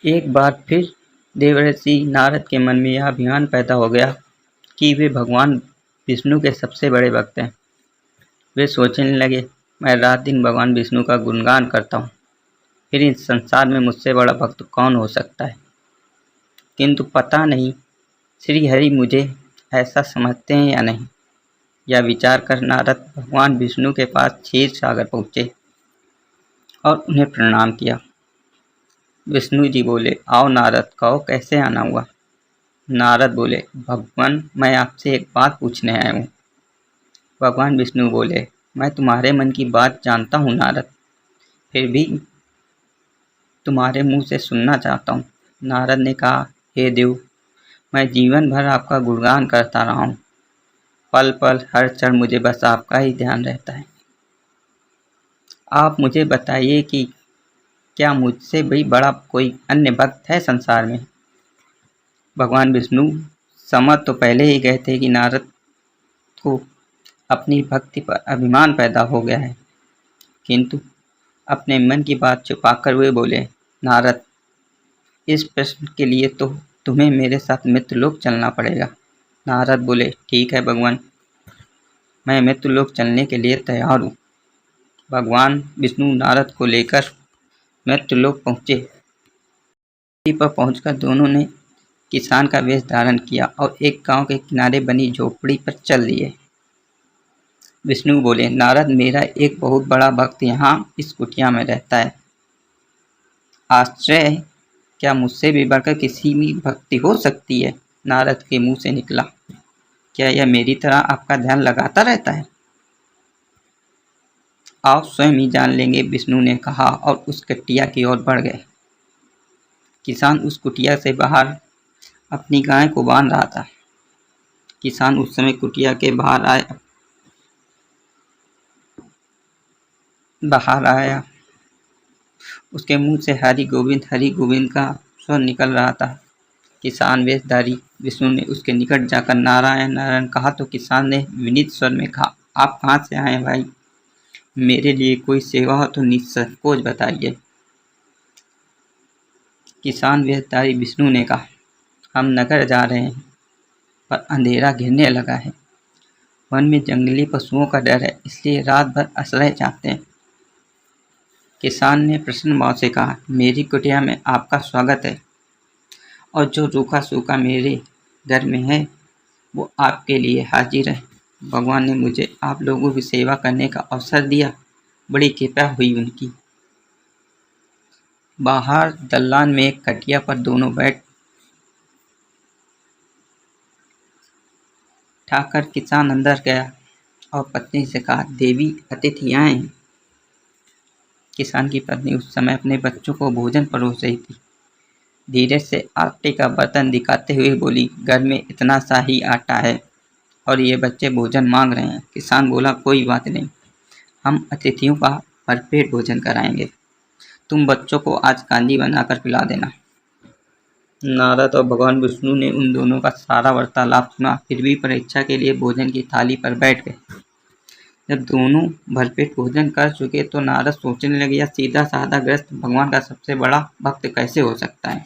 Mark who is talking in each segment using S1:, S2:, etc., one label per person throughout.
S1: एक बार फिर देवर्षि नारद के मन में यह अभिमान पैदा हो गया कि वे भगवान विष्णु के सबसे बड़े भक्त हैं। वे सोचने लगे, मैं रात दिन भगवान विष्णु का गुणगान करता हूँ, फिर इस संसार में मुझसे बड़ा भक्त कौन हो सकता है। किंतु पता नहीं श्री हरि मुझे ऐसा समझते हैं या नहीं। यह विचार कर नारद भगवान विष्णु के पास क्षीर सागर पहुँचे और उन्हें प्रणाम किया। विष्णु जी बोले, आओ नारद, कहो कैसे आना हुआ। नारद बोले, भगवान मैं आपसे एक बात पूछने आया हूँ। भगवान विष्णु बोले, मैं तुम्हारे मन की बात जानता हूँ नारद, फिर भी तुम्हारे मुंह से सुनना चाहता हूँ। नारद ने कहा, हे देव, मैं जीवन भर आपका गुणगान करता रहा हूँ। पल पल हर क्षण मुझे बस आपका ही ध्यान रहता है। आप मुझे बताइए कि क्या मुझसे भी बड़ा कोई अन्य भक्त है संसार में। भगवान विष्णु समझ तो पहले ही गए थे कि नारद को अपनी भक्ति पर अभिमान पैदा हो गया है, किंतु अपने मन की बात छुपाकर वे बोले, नारद, इस प्रश्न के लिए तो तुम्हें मेरे साथ मृत्युलोक चलना पड़ेगा। नारद बोले, ठीक है भगवान, मैं मृत्युलोक चलने के लिए तैयार हूँ। भगवान विष्णु नारद को लेकर मृत्युलोक पहुँचे। धरती पर पहुंचकर दोनों ने किसान का वेश धारण किया और एक गांव के किनारे बनी झोपड़ी पर चल दिए। विष्णु बोले, नारद, मेरा एक बहुत बड़ा भक्त यहाँ इस कुटिया में रहता है। आश्चर्य है, क्या मुझसे भी बढ़कर किसी भी भक्ति हो सकती है। नारद के मुंह से निकला, क्या यह मेरी तरह आपका ध्यान लगाता रहता है। आप स्वयं ही जान लेंगे, विष्णु ने कहा और उस कुटिया की ओर बढ़ गए। किसान उस कुटिया से बाहर अपनी गाय को बांध रहा था। किसान उस समय कुटिया के बाहर आया। उसके मुंह से हरि गोविंद का स्वर निकल रहा था। किसान वेशधारी विष्णु ने उसके निकट जाकर नारायण नारायण कहा तो किसान ने विनीत स्वर में कहा, आप कहाँ से आए भाई, मेरे लिए कोई सेवा हो तो निसंकोच बताइए। किसान वेशधारी विष्णु ने कहा, हम नगर जा रहे हैं पर अंधेरा घिरने लगा है। वन में जंगली पशुओं का डर है, इसलिए रात भर आश्रय चाहते हैं। किसान ने प्रसन्न भाव से कहा, मेरी कुटिया में आपका स्वागत है और जो रूखा सूखा मेरे घर में है वो आपके लिए हाजिर है। भगवान ने मुझे आप लोगों की सेवा करने का अवसर दिया, बड़ी कृपा हुई उनकी। बाहर दल्लान में एक खटिया पर दोनों बैठ ठाकर किसान अंदर गया और पत्नी से कहा, देवी अतिथि आए हैं। किसान की पत्नी उस समय अपने बच्चों को भोजन परोस रही थी। धीरे से आटे का बर्तन दिखाते हुए बोली, घर में इतना सा ही आटा है और ये बच्चे भोजन मांग रहे हैं। किसान बोला, कोई बात नहीं, हम अतिथियों का भरपेट भोजन कराएंगे। तुम बच्चों को आज कांजी बनाकर पिला देना। नारद और भगवान विष्णु ने उन दोनों का सारा वार्तालाप सुना, फिर भी परीक्षा के लिए भोजन की थाली पर बैठ गए। जब दोनों भरपेट भोजन कर चुके तो नारद सोचने लगे, यह सीधा साधा गृहस्थ भगवान का सबसे बड़ा भक्त कैसे हो सकता है।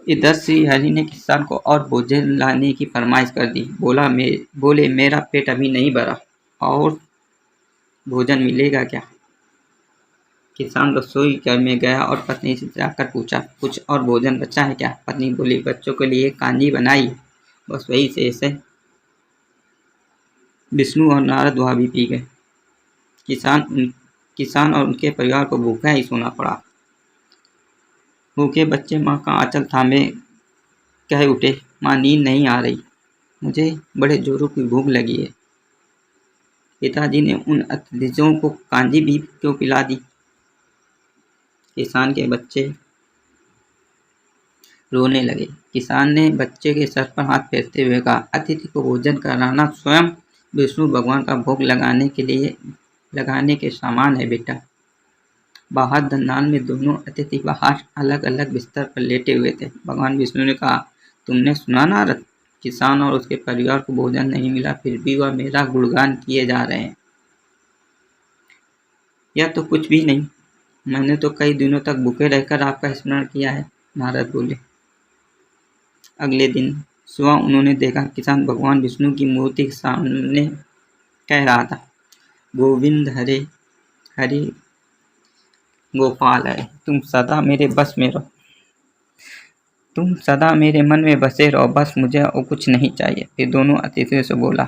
S1: इधर श्री हरि ने किसान को और भोजन लाने की फरमाइश कर दी। बोले, मेरा पेट अभी नहीं भरा और भोजन मिलेगा क्या। किसान रसोई घर में गया और पत्नी से जाकर पूछा, कुछ और भोजन बचा है क्या। पत्नी बोली, बच्चों के लिए कांजी बनाई, बस वही शेष है। विष्णु और नारद वहाँ भी पी गए। किसान और उनके परिवार को भूखा ही सोना पड़ा। भूखे बच्चे माँ का आंचल थामे कह उठे, माँ नींद नहीं आ रही, मुझे बड़े जोरों की भूख लगी है। पिताजी ने उन अतिथियों को कांजी भी क्यों पिला दी। किसान के बच्चे रोने लगे। किसान ने बच्चे के सर पर हाथ फेरते हुए कहा, अतिथि को भोजन कराना स्वयं विष्णु भगवान का भोग लगाने के समान है बेटा। बाहर दलान में दोनों अतिथि बाहर अलग अलग बिस्तर पर लेटे हुए थे। भगवान विष्णु ने कहा, तुमने सुना नारद, किसान और उसके परिवार को भोजन नहीं मिला, फिर भी वह मेरा गुणगान किए जा रहे हैं। यह तो कुछ भी नहीं, मैंने तो कई दिनों तक भूखे रहकर आपका स्मरण किया है, नारद बोले। अगले दिन सुबह उन्होंने देखा किसान भगवान विष्णु की मूर्ति के सामने कह रहा था, गोविंद हरे हरे गोपाल है, तुम सदा मेरे बस में रहो, तुम सदा मेरे मन में बसे रहो, बस मुझे और कुछ नहीं चाहिए। फिर दोनों अतिथियों से बोला,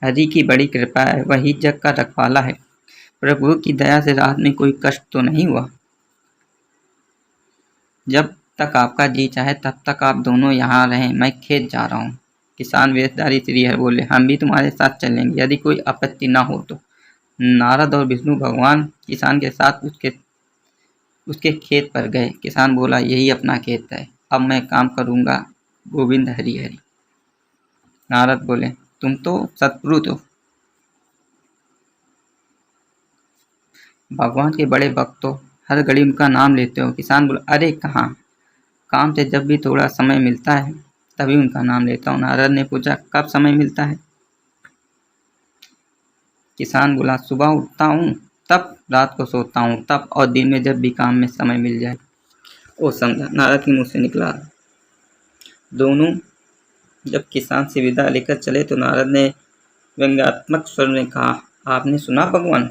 S1: हरि की बड़ी कृपा है, वही जग का रखवाला है, प्रभु की दया से रात में कोई कष्ट तो नहीं हुआ। जब तक आपका जी चाहे तब तक आप दोनों यहाँ रहें, मैं खेत जा रहा हूँ। किसान वेशधारी श्रीहरि बोले, हम भी तुम्हारे साथ चलेंगे यदि कोई आपत्ति न हो तो। नारद और विष्णु भगवान किसान के साथ उसके खेत पर गए। किसान बोला, यही अपना खेत है, अब मैं काम करूँगा, गोविंद हरि हरि। नारद बोले, तुम तो सत्पुरुष हो, भगवान के बड़े भक्त हो, हर घड़ी उनका नाम लेते हो। किसान बोला, अरे कहाँ, काम से जब भी थोड़ा समय मिलता है तभी उनका नाम लेता हूँ। नारद ने पूछा, कब समय मिलता है? किसान बोला, सुबह उठता हूँ तब, रात को सोता हूँ तब, और दिन में जब भी काम में समय मिल जाए। ओ समझा, नारद के मुँह से निकला। दोनों जब किसान से विदा लेकर चले तो नारद ने व्यंग्यात्मक स्वर में कहा, आपने सुना भगवान,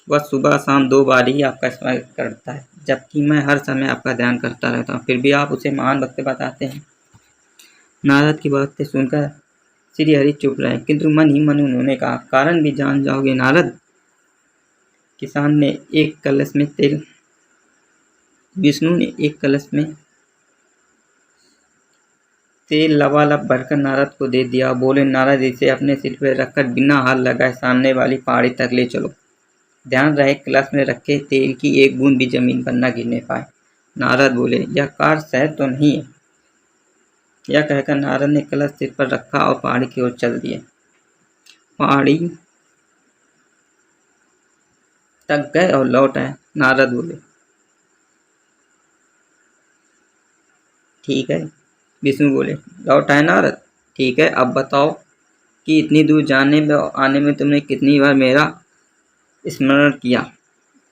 S1: वह सुबह शाम 2 बार ही आपका स्मरण करता है, जबकि मैं हर समय आपका ध्यान करता रहता हूँ, फिर भी आप उसे महान भक्त बताते हैं। नारद की बातें सुनकर श्री हरि चुप रहे, किंतु मन ही मन उन्होंने कहा, कारण भी जान जाओगे नारद। किसान ने एक कलश में तेल, विष्णु ने एक कलश में तेल लबालब भरकर नारद को दे दिया। बोले, नारद इसे अपने सिर पर रखकर बिना हाथ लगाए सामने वाली पहाड़ी तक ले चलो। ध्यान रहे कलश में रखे तेल की एक बूंद भी जमीन पर न गिरने पाए। नारद बोले, यह कार्य सहज तो नहीं है। यह कहकर नारद ने कलश सिर पर रखा और पहाड़ी की ओर चल दिए। पहाड़ी तक गए और लौट आए। नारद बोले, ठीक है। विष्णु बोले, लौट आए नारद, ठीक है, अब बताओ कि इतनी दूर जाने में और आने में तुमने कितनी बार मेरा स्मरण किया?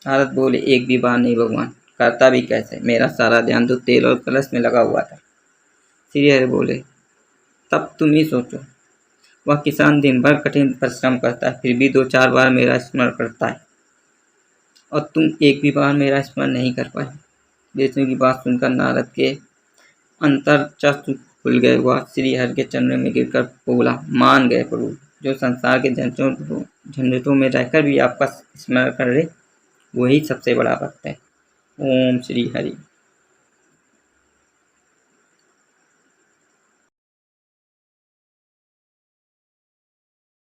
S1: नारद बोले, एक भी बार नहीं भगवान, करता भी कैसे, मेरा सारा ध्यान तो तेल और कलश में लगा हुआ था। श्रीहरि बोले, तब तुम ही सोचो, वह किसान दिन भर कठिन परिश्रम करता है, फिर भी 2-4 बार मेरा स्मरण करता है, और तुम एक भी बार मेरा स्मरण नहीं कर पाए। विष्णु की बात सुनकर नारद के अंतर चक्षु खुल गए। वह श्रीहरि के चरणों में गिरकर बोला, मान गए प्रभु, जो संसार के झंझटों में रहकर भी आपका स्मरण कर ले, वही सबसे बड़ा भक्त है। ओम श्री हरि।